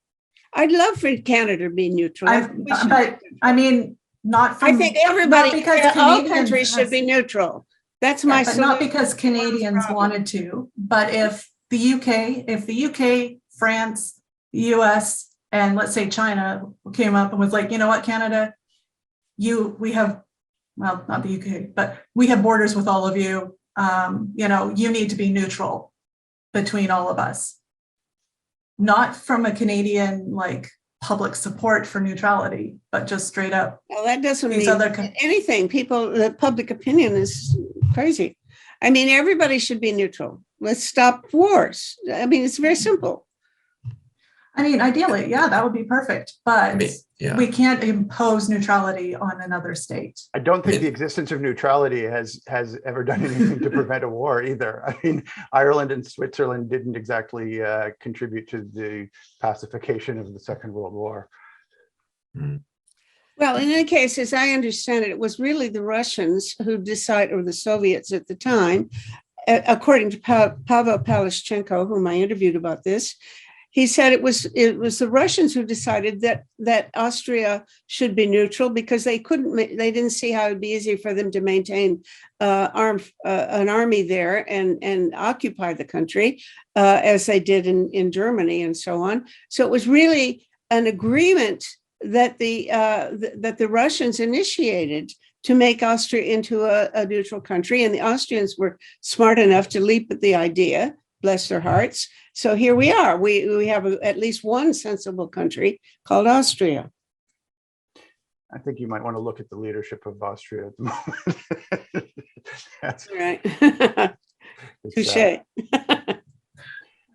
I'd love for Canada to be neutral. But I mean, not from. I think everybody, not because all Canadians countries should has- be neutral. That's my but not solution. because Canadians problem. wanted to, but if the UK, France, the US, and let's say China came up and was like, you know what, Canada, we have, well, not the UK, but we have borders with all of you. You need to be neutral between all of us. Not from a Canadian like public support for neutrality, but just straight up. Well, that doesn't These mean other anything. The public opinion is crazy. I mean, everybody should be neutral. Let's stop wars. I mean, it's very simple. I mean, ideally, yeah, that would be perfect, but Yeah. we can't impose neutrality on another state. I don't think the existence of neutrality has ever done anything to prevent a war either. I mean, Ireland and Switzerland didn't exactly contribute to the pacification of the Second World War. Well, in any case, as I understand it, it was really the Russians who decided, or the Soviets at the time, according to Pavel Palashchenko, whom I interviewed about this. He said it was the Russians who decided that Austria should be neutral because they didn't see how it'd be easy for them to maintain an army there and occupy the country as they did in Germany and so on. So it was really an agreement that the Russians initiated to make Austria into a neutral country. And the Austrians were smart enough to leap at the idea, bless their hearts. So here we are. We have at least one sensible country called Austria. I think you might want to look at the leadership of Austria at the moment. That's Right.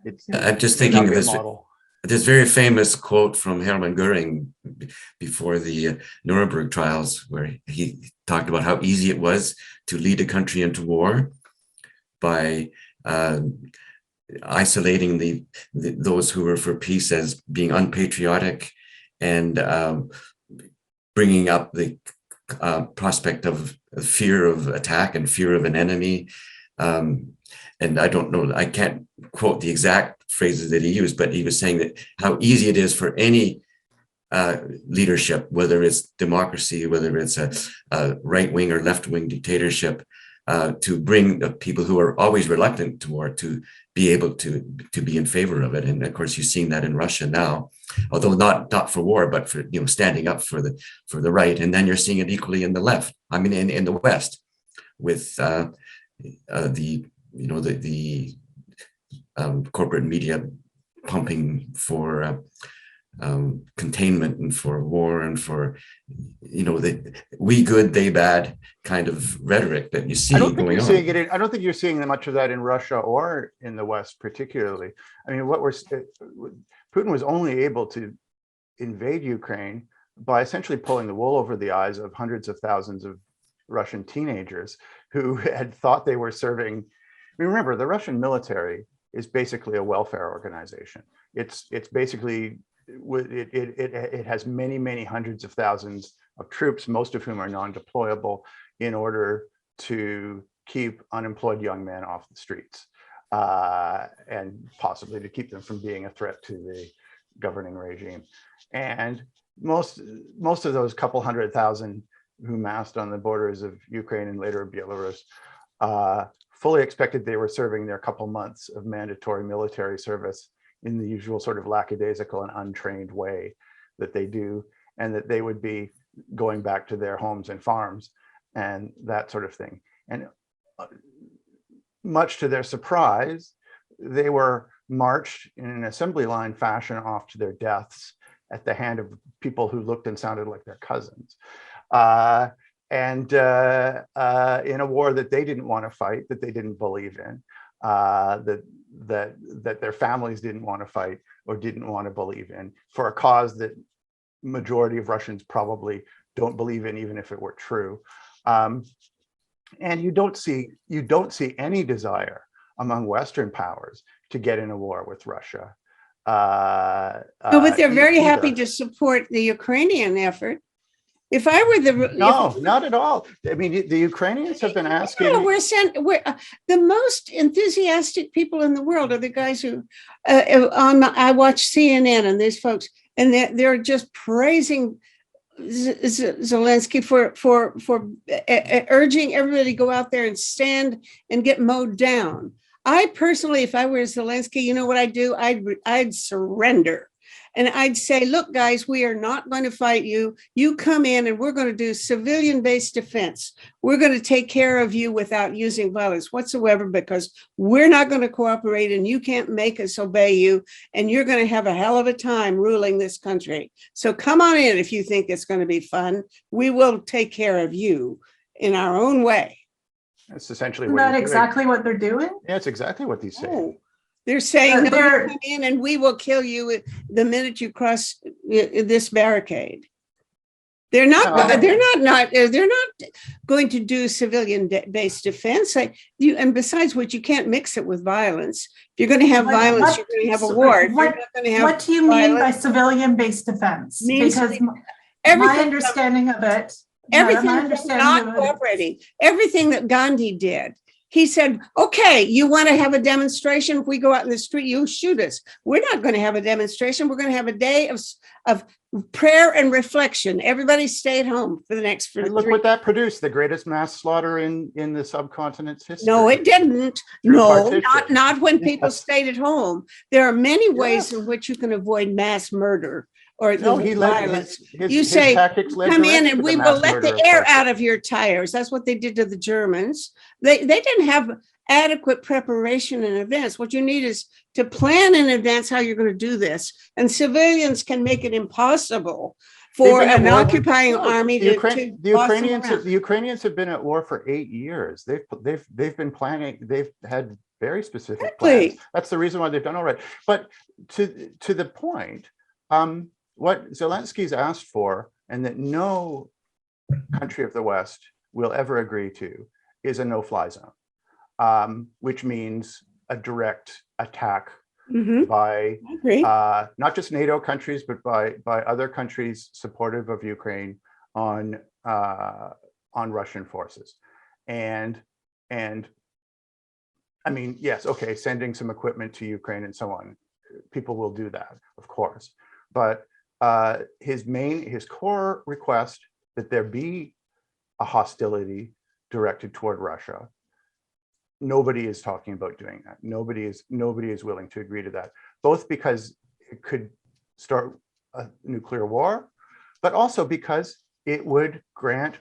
it's, Touche. I'm just may thinking not of be a this model. very famous quote from Hermann Goering before the Nuremberg trials, where he talked about how easy it was to lead a country into war by isolating those who were for peace as being unpatriotic, and bringing up the prospect of fear of attack and fear of an enemy. And I don't know, I can't quote the exact phrases that he used, but he was saying that how easy it is for any leadership, whether it's democracy, whether it's a right-wing or left-wing dictatorship, to bring the people who are always reluctant to war to be able to be in favor of it. And of course, you're seeing that in Russia now, although not for war, but for standing up for the right. And then you're seeing it equally in the left. I mean, in the West, with the corporate media pumping for containment and for war and for the we good they bad kind of rhetoric that you see I don't think going you're on. seeing it. I don't think you're seeing much of that in Russia or in the West, particularly. I mean, Putin was only able to invade Ukraine by essentially pulling the wool over the eyes of hundreds of thousands of Russian teenagers who had thought they were serving. I mean, remember, the Russian military is basically a welfare organization. It's basically it has many hundreds of thousands of troops, most of whom are non-deployable, in order to keep unemployed young men off the streets, and possibly to keep them from being a threat to the governing regime. And most of those couple 100,000 who massed on the borders of Ukraine and later Belarus fully expected they were serving their couple months of mandatory military service in the usual sort of lackadaisical and untrained way that they do, and that they would be going back to their homes and farms and that sort of thing. And much to their surprise, they were marched in an assembly line fashion off to their deaths at the hand of people who looked and sounded like their cousins. And in a war that they didn't want to fight, that they didn't believe in, that their families didn't want to fight or didn't want to believe in, for a cause that majority of Russians probably don't believe in, even if it were true. And you don't see any desire among Western powers to get in a war with Russia. No, but they're very happy to support the Ukrainian effort. If I were not at all. I mean, the Ukrainians have been asking. No, we're the most enthusiastic people in the world are the guys who I watch CNN and these folks, and they're just praising Zelensky for urging everybody to go out there and stand and get mowed down. I personally, if I were Zelensky, you know what I'd do? I'd surrender. And I'd say, look, guys, we are not going to fight you. You come in and we're going to do civilian-based defense. We're going to take care of you without using violence whatsoever, because we're not going to cooperate and you can't make us obey you. And you're going to have a hell of a time ruling this country. So come on in if you think it's going to be fun. We will take care of you in our own way. That's essentially Isn't what that exactly what they're doing? Yeah, it's exactly what he's saying. Oh. They're saying, no, they're- come in and we will kill you the minute you cross this barricade. They're not going to do civilian-based defense. And besides which, you can't mix it with violence. If you're going to have violence, you're going to have a war. What do you mean by civilian-based defense? Because my understanding of it, everything not cooperating, everything that Gandhi did. He said, okay, you want to have a demonstration? If we go out in the street, you shoot us. We're not going to have a demonstration. We're going to have a day of prayer and reflection. Everybody stay at home for the next. And look what that produced, the greatest mass slaughter in the subcontinent's history. No, it didn't. No, not when people stayed at home. There are many ways in which you can avoid mass murder or No, the he led violence. his You say, tactics led come in directly and to we mass will let murder the of air Polish out of your tires. That's what they did to the Germans. They didn't have adequate preparation in advance. What you need is to plan in advance how you're going to do this. And civilians can make it impossible for They've been at an war- occupying No, army to boss them around. The Ukrainians have been at war for 8 years. They've been planning. They've had very specific plans. Exactly. That's the reason why they've done all right. But to the point, what Zelensky's asked for, and that no country of the West will ever agree to, is a no-fly zone, which means a direct attack by I agree. not just NATO countries, but by other countries supportive of Ukraine on Russian forces. And I mean, yes, okay, sending some equipment to Ukraine and so on, people will do that, of course. But his core request that there be a hostility directed toward Russia, nobody is talking about doing that. Nobody is willing to agree to that, both because it could start a nuclear war, but also because it would grant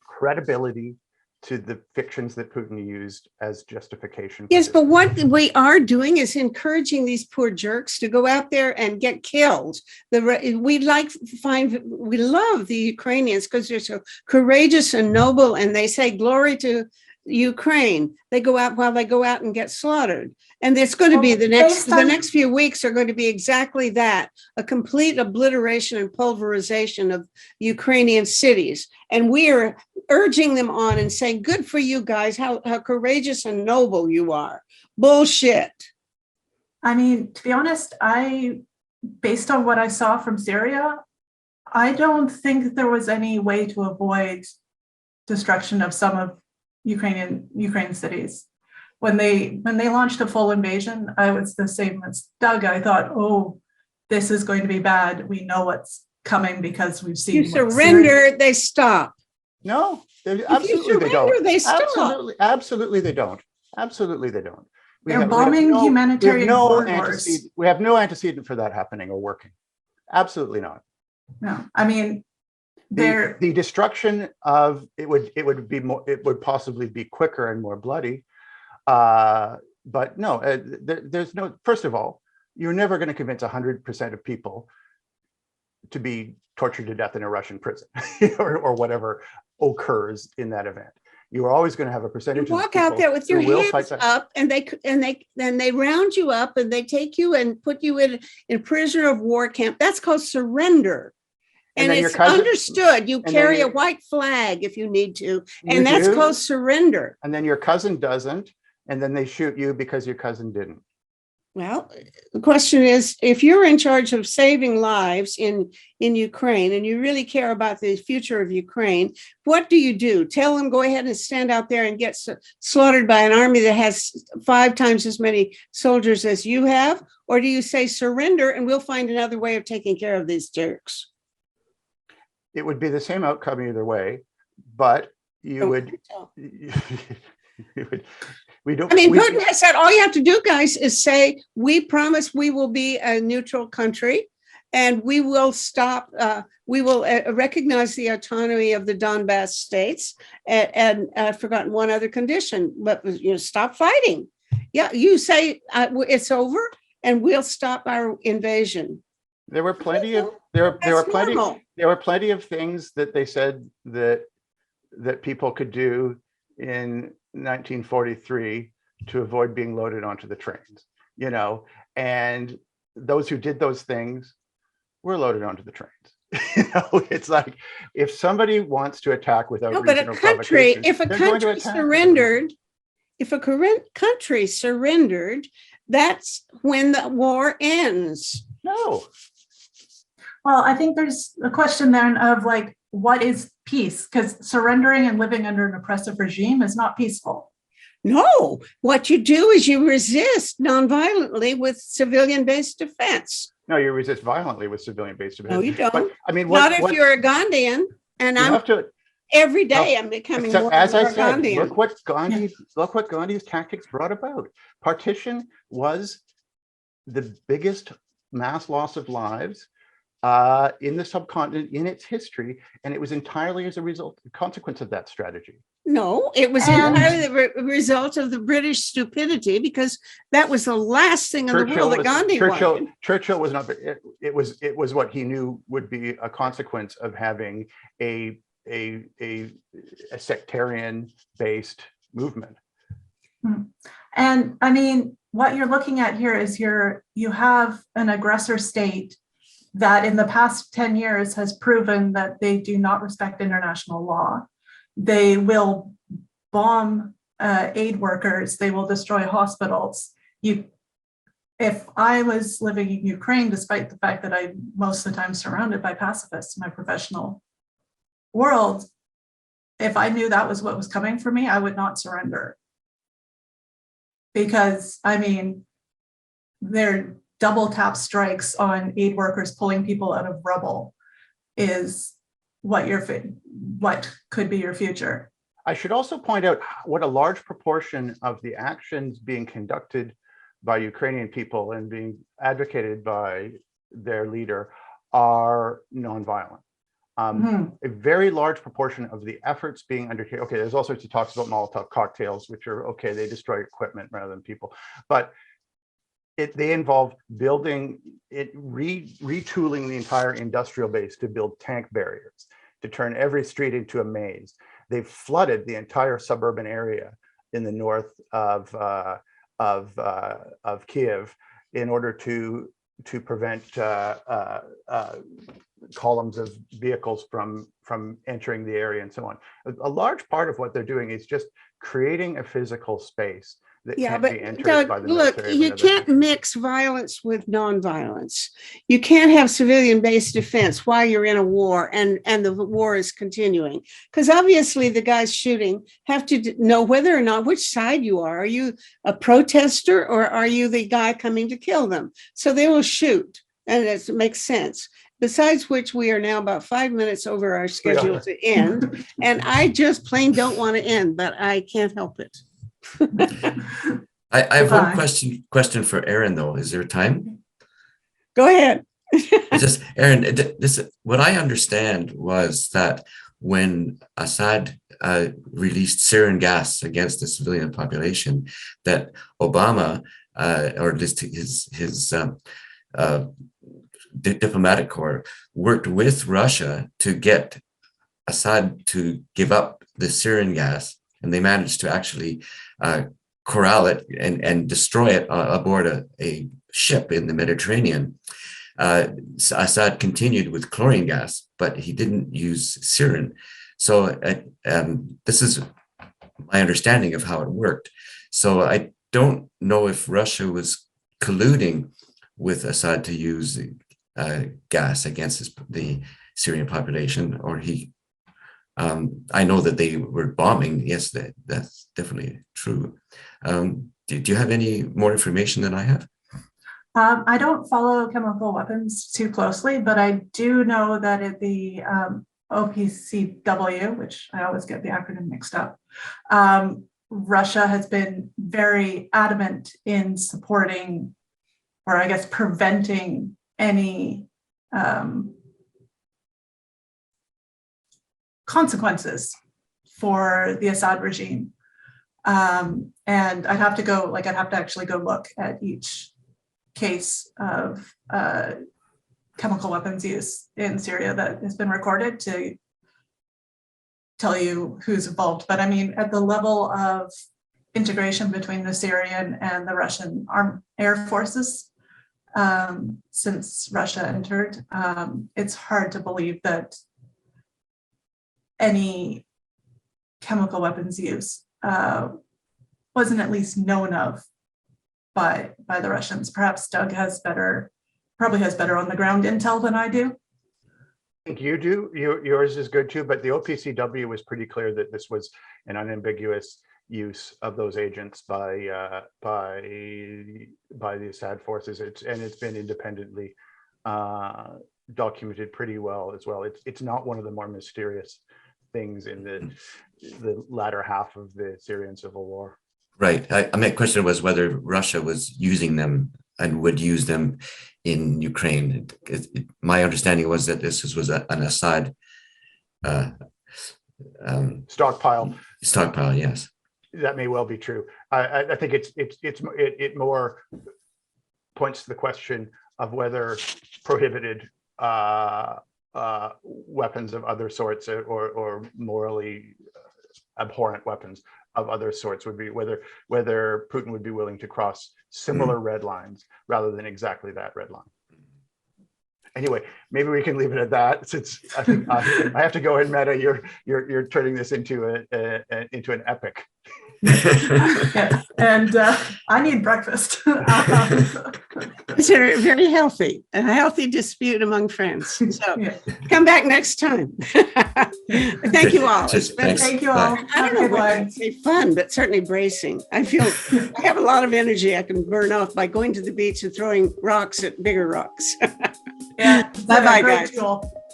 credibility to the fictions that Putin used as justification. Yes, but what we are doing is encouraging these poor jerks to go out there and get killed. We love the Ukrainians because they're so courageous and noble, and they say glory to Ukraine. They go out and get slaughtered. And it's going to be the next few weeks are going to be exactly that, a complete obliteration and pulverization of Ukrainian cities. And we are urging them on and saying, good for you guys, how courageous and noble you are. Bullshit. I mean, to be honest, based on what I saw from Syria, I don't think there was any way to avoid destruction of some of Ukraine cities. When they launched a full invasion, I was the same as Doug. I thought, oh, this is going to be bad. We know what's coming because we've seen. You surrender, they stop. No, absolutely they don't. Absolutely they don't. Absolutely they don't. They're bombing humanitarian corridors. We have no antecedent for that happening or working. Absolutely not. No, I mean, the destruction of it would possibly be quicker and more bloody. But no, there's no, first of all, you're never going to convince 100% of people to be tortured to death in a Russian prison or whatever occurs in that event. You are always going to have a percentage. You walk out there with your hands up, and they round you up, and they take you and put you in prisoner of war camp. That's called surrender. And it's understood. You carry a white flag if you need to, and that's called surrender. And then your cousin doesn't, and then they shoot you because your cousin didn't. Well, the question is, if you're in charge of saving lives in Ukraine and you really care about the future of Ukraine, what do you do? Tell them, go ahead and stand out there and get slaughtered by an army that has 5 times as many soldiers as you have? Or do you say surrender and we'll find another way of taking care of these jerks? It would be the same outcome either way, but you would. Putin has said all you have to do, guys, is say, we promise we will be a neutral country and we will stop, we will recognize the autonomy of the Donbass states. And I've forgotten one other condition, but stop fighting. Yeah, you say it's over and we'll stop our invasion. There were plenty of things that they said that people could do in 1943 to avoid being loaded onto the trains, and those who did those things were loaded onto the trains. It's like, if somebody wants to attack without but a country, if a country surrendered, that's when the war ends. No. Well, I think there's a question then of like, what is peace? Because surrendering and living under an oppressive regime is not peaceful. No, what you do is you resist nonviolently with civilian-based defense. No, you resist violently with civilian-based defense. No, you don't. But, I mean, not if you're a Gandhian, and every day I'm becoming more as I said, Gandhian. Look what Gandhi's tactics brought about. Partition was the biggest mass loss of lives in the subcontinent in its history, and it was entirely as a consequence of that strategy. No, it was And- entirely the result of the British stupidity, because that was the last thing in the world that Gandhi wanted. Churchill was not. It was what he knew would be a consequence of having a sectarian-based movement. And I mean, what you're looking at here is you have an aggressor state that in the past 10 years has proven that they do not respect international law. They will bomb aid workers. They will destroy hospitals. If I was living in Ukraine, despite the fact that I'm most of the time surrounded by pacifists in my professional world, if I knew that was what was coming for me, I would not surrender. Because, I mean, their double tap strikes on aid workers pulling people out of rubble is what could be your future. I should also point out what a large proportion of the actions being conducted by Ukrainian people and being advocated by their leader are nonviolent. A very large proportion of the efforts being undertaken. Okay, there's all sorts of talks about Molotov cocktails, which are okay, they destroy equipment rather than people, but they involve retooling the entire industrial base to build tank barriers, to turn every street into a maze. They've flooded the entire suburban area in the north of Kiev in order to prevent columns of vehicles from entering the area and so on. A large part of what they're doing is just creating a physical space that can't be entered Doug, by the look, military. you can't mix violence with nonviolence. You can't have civilian-based defense while you're in a war and the war is continuing. Because obviously the guys shooting have to know whether or not which side you are. Are you a protester or are you the guy coming to kill them? So they will shoot, and it makes sense. Besides which, we are now about 5 minutes over our schedule to end, and I just plain don't want to end, but I can't help it. I have one question for Aaron, though. Is there time? Go ahead. Just Aaron, what I understand was that when Assad released sarin gas against the civilian population, that Obama or at least his diplomatic corps worked with Russia to get Assad to give up the sarin gas, and they managed to actually corral it and destroy it aboard a ship in the Mediterranean. Assad continued with chlorine gas, but he didn't use sarin. So this is my understanding of how it worked. So I don't know if Russia was colluding with Assad to use gas against the Syrian population, or he. I know that they were bombing. Yes, that's definitely true. Do you have any more information than I have? I don't follow chemical weapons too closely, but I do know that at the OPCW, which I always get the acronym mixed up, Russia has been very adamant in supporting, or I guess preventing any consequences for the Assad regime. And I'd have to actually go look at each case of chemical weapons use in Syria that has been recorded to tell you who's involved. But I mean, at the level of integration between the Syrian and the Russian air forces, since Russia entered, it's hard to believe that any chemical weapons use wasn't at least known of by the Russians. Perhaps Doug probably has better on the ground intel than I do. I think you do. Yours is good too, but the OPCW was pretty clear that this was an unambiguous use of those agents by the Assad forces. It's been independently documented pretty well as well. It's not one of the more mysterious things in the latter half of the Syrian civil war. Right. My question was whether Russia was using them and would use them in Ukraine. My understanding was that this was an Assad Stockpile. Yes. That may well be true. I think it more points to the question of whether prohibited weapons of other sorts or morally abhorrent weapons of other sorts would be whether Putin would be willing to cross similar red lines rather than exactly that red line. Anyway, maybe we can leave it at that, since I think I have to go in meta. You're turning this into an epic. Yes, and I need breakfast. It's very healthy, a healthy dispute among friends. So Yeah. come back next time. Thank you all. It's been, Thank you all. I don't know whether I'd say fun, but certainly bracing. I feel I have a lot of energy I can burn off by going to the beach and throwing rocks at bigger rocks. Yeah. Bye-bye, guys.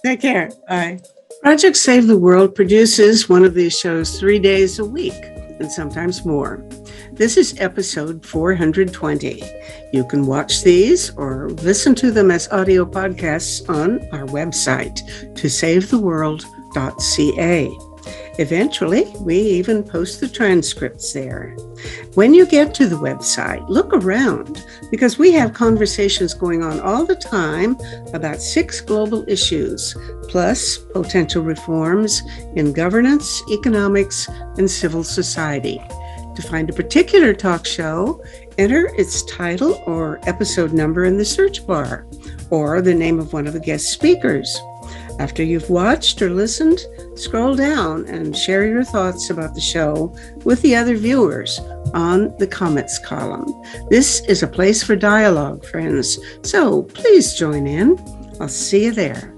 Take care. Bye. Project Save the World produces one of these shows 3 days a week, and sometimes more. This is episode 420. You can watch these or listen to them as audio podcasts on our website, tosavetheworld.ca. Eventually, we even post the transcripts there. When you get to the website, look around, because we have conversations going on all the time about 6 global issues, plus potential reforms in governance, economics, and civil society. To find a particular talk show, enter its title or episode number in the search bar, or the name of one of the guest speakers. After you've watched or listened, scroll down and share your thoughts about the show with the other viewers on the comments column. This is a place for dialogue, friends, so please join in. I'll see you there.